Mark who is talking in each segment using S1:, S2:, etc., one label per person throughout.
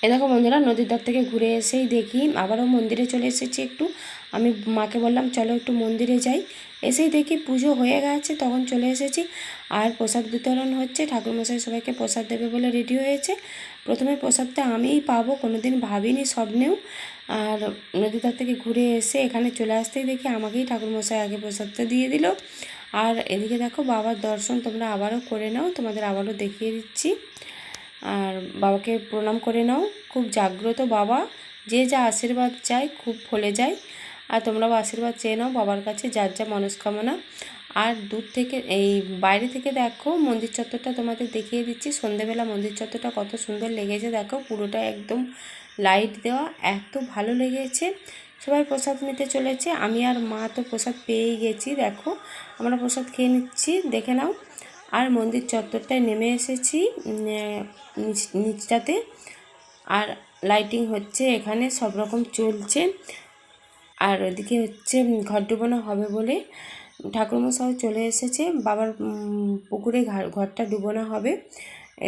S1: দেখো বন্ধুরা, নদীর ধার থেকে ঘুরে এসেই দেখি আবারও মন্দিরে চলে এসেছি একটু। আমি মাকে বললাম চলো একটু মন্দিরে যাই। এসেই দেখি পুজো হয়ে গেছে, তখন চলে এসেছি। আর প্রসাদ বিতরণ হচ্ছে, ঠাকুরমশাই সবাইকে প্রসাদ দেবে বলে রেডি হয়েছে। প্রথমে প্রসাদটা আমিই পাবো, কোনোদিন ভাবিনি স্বপ্নেও। আর নদীর ধার থেকে ঘুরে এসে এখানে চলে আসতেই দেখি আমাকেই ঠাকুরমশাই আগে প্রসাদটা দিয়ে দিল। আর এদিকে দেখো বাবার দর্শন তোমরা আবারও করে নাও, তোমাদের আবারও দেখিয়ে দিচ্ছি। আর বাবাকে প্রণাম করে নাও, খুব জাগ্রত বাবা, যে যা আশীর্বাদ চায় খুব ফলে যায়। আর তোমরাও আশীর্বাদ চেয়ে নাও বাবার কাছে, যার যা মনস্কামনা। আর দূর থেকে এই বাইরে থেকে দেখো মন্দির চত্বরটা তোমাদের দেখিয়ে দিচ্ছি। সন্ধেবেলা মন্দির চত্বরটা কত সুন্দর লেগেছে দেখো, পুরোটা একদম লাইট দেওয়া, এত ভালো লেগেছে। সবাই প্রসাদ নিতে চলেছে, আমি আর মা তো প্রসাদ পেয়েই গেছি। দেখো আমরা প্রসাদ খেয়ে নিচ্ছি, দেখে নাও। আর মন্দির চত্বরটায় নেমে এসেছি নিচটাতে। আর লাইটিং হচ্ছে এখানে, সব রকম চলছে। আর ওদিকে হচ্ছে ঘর ডুবানো হবে বলে ঠাকুরমশাই চলে এসেছে। বাবার পুকুরে ঘরটা ডুবানো হবে।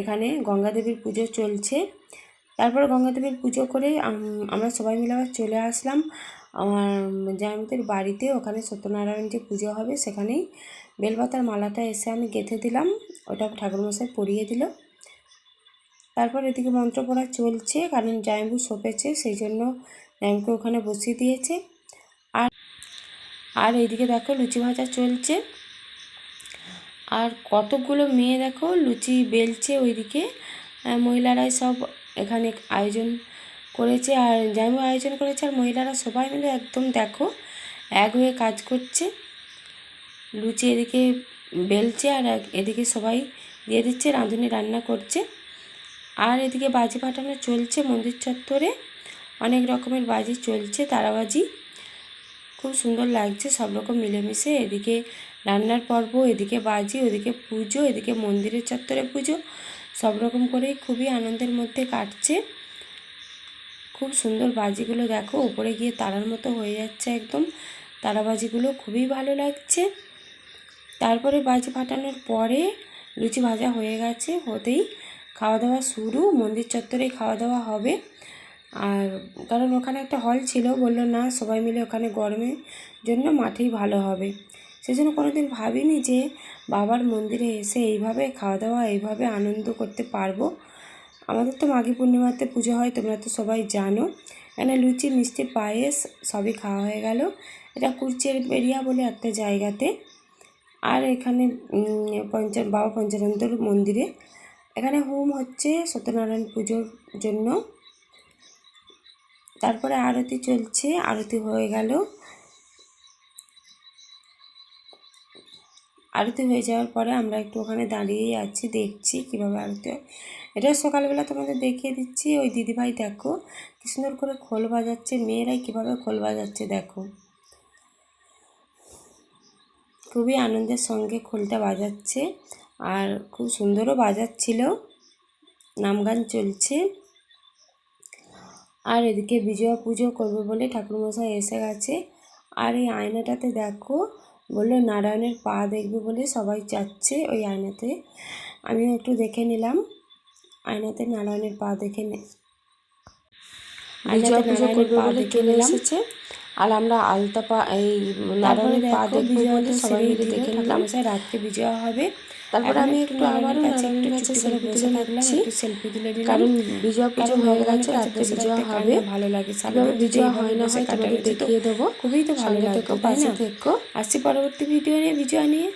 S1: এখানে গঙ্গা দেবীর পুজো চলছে। তারপর গঙ্গা দেবীর পুজো করে আমরা সবাই মিলে আবার চলে আসলাম আমার জামাইদের বাড়িতে। ওখানে সত্যনারায়ণ যে পুজো হবে সেখানেই বেলপাতার মালাটা এসে আমি গেঁথে দিলাম, ওটা ঠাকুরমশাই পরিয়ে দিল। তারপর এদিকে মন্ত্র পড়া চলছে, কারণ জামাইবু সপেছে, সেই জন্য জামাইকে ওখানে বসিয়ে দিয়েছে। আর এইদিকে দেখো লুচি ভাজা চলছে। আর কতগুলো মেয়ে দেখো লুচি বেলছে ওইদিকে, মহিলারাই সব এখানে আয়োজন করেছে। আর জামাইবু আয়োজন করেছে, আর মহিলারা সবাই মিলে একদম দেখো এক হয়ে কাজ করছে। লুচি এদিকে বেলছে আর এদিকে সবাই দিয়ে দিচ্ছে, রাঁধুনি রান্না করছে। আর এদিকে বাজি ফাটানো চলছে মন্দির চত্বরে, অনেক রকমের বাজি চলছে, তারাবাজি, খুব সুন্দর লাগছে সব রকম মিলেমিশে। এদিকে রান্নার পর্ব, এদিকে বাজি, ওদিকে পুজো, এদিকে মন্দিরের চত্বরে পুজো, সব রকম করেই খুবই আনন্দের মধ্যে কাটছে। খুব সুন্দর বাজিগুলো দেখো, উপরে গিয়ে তারার মতো হয়ে যাচ্ছে একদম, তারাবাজিগুলো খুবই ভালো লাগছে। তারপরে বাজি ফাটানোর পরে লুচি ভাজা হয়ে গেছে, হতেই খাওয়া দাওয়া শুরু। মন্দির চত্বরেই খাওয়া দাওয়া হবে। আর কারণ ওখানে একটা হল ছিল, বললো না সবাই মিলে ওখানে গরমের জন্য মাঠেই ভালো হবে। সেজন্য কোনো দিন ভাবিনি যে বাবার মন্দিরে এসে এইভাবে খাওয়া দাওয়া, এইভাবে আনন্দ করতে পারবো। আমাদের তো মাঘী পূর্ণিমাতে পুজো হয়, তোমরা তো সবাই জানো। এখানে লুচি, মিষ্টি, পায়েস সবই খাওয়া হয়ে গেল। এটা কুরচের বেরিয়া বলে একটা জায়গাতে। আর এখানে বাবা পঞ্চানন্দর মন্দিরে এখানে হোম হচ্ছে সত্যনারায়ণ পুজোর জন্য। তারপরে আরতি চলছে, আরতি হয়ে গেল। আরতি হয়ে যাওয়ার পরে আমরা একটু ওখানে দাঁড়িয়েই আছি, দেখছি কীভাবে আরতি হয়। এটা সকালবেলা তোমাদের দেখিয়ে দিচ্ছি। ওই দিদিভাই দেখো কী সুন্দর করে খোল বাজাচ্ছে, মেয়েরাই কীভাবে খোল বাজাচ্ছে দেখো, খুবই আনন্দের সঙ্গে খোলটা বাজাচ্ছে। আর খুব সুন্দরও বাজাচ্ছিল, নাম গান চলছে। আর এদিকে বিজয়া পুজো করবে বলে ঠাকুরমশাই এসে গেছে। আর এই আয়নাটাতে দেখো, বললো নারায়ণের পা দেখবে বলে সবাই যাচ্ছে ওই আয়নাতে। আমিও একটু দেখে নিলাম, আয়নাতে নারায়ণের পা দেখে বিজয়া পুজো করবে বলে চলে এসেছে। আর আমরা আলতা পা, এই নারায়ণের পা দেখবে বলে সবাই মিলে দেখে নিলাম। রাত্রে বিজয়া হবে। তারপর আমি একটু আবারও নারায়ণের কাছে সেলফি তুলে নিচ্ছি, একটু সেলফি তুলে নিলাম। কারণ বিজয়া পুজো হয়ে গেছে, রাত্রে বিজয়া হবে। ভালো লাগে, কীভাবে বিজয়া হয় না হয় তোমাদের দেখিয়ে দেবো, খুবই তো ভালো লাগে, পাশে থেকো। আসছি পরবর্তী ভিডিও নিয়ে, বিজয়া নিয়ে।